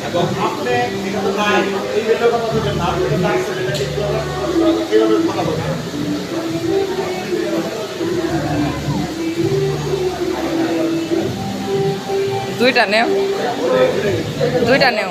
এবং আপনি এই কথা বলবেন না, কথা বলবেন। দুইটা নেও, দুইটা নেও।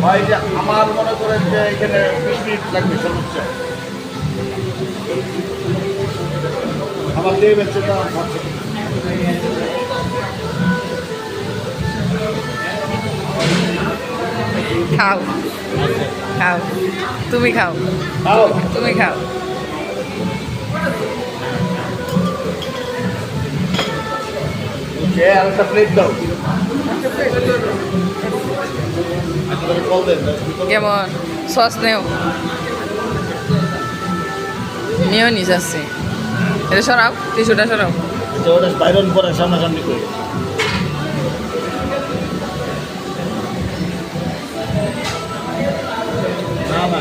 ভাই যে আমার মনে করেন যে এখানে 20 মিনিট লাগবে সর্বোচ্চ। আমার দিয়ে বেঁচে খাও খাও, তুমি খাও, খাও তুমি খাও। আর একটা প্লেট দাও। কল দেন। কেমন সস নেও, নিও নিস আসছে। এটা সরাও, টিস্যুটা সরাও। ওটা বাইরন করে সামনাসামনি করে। না না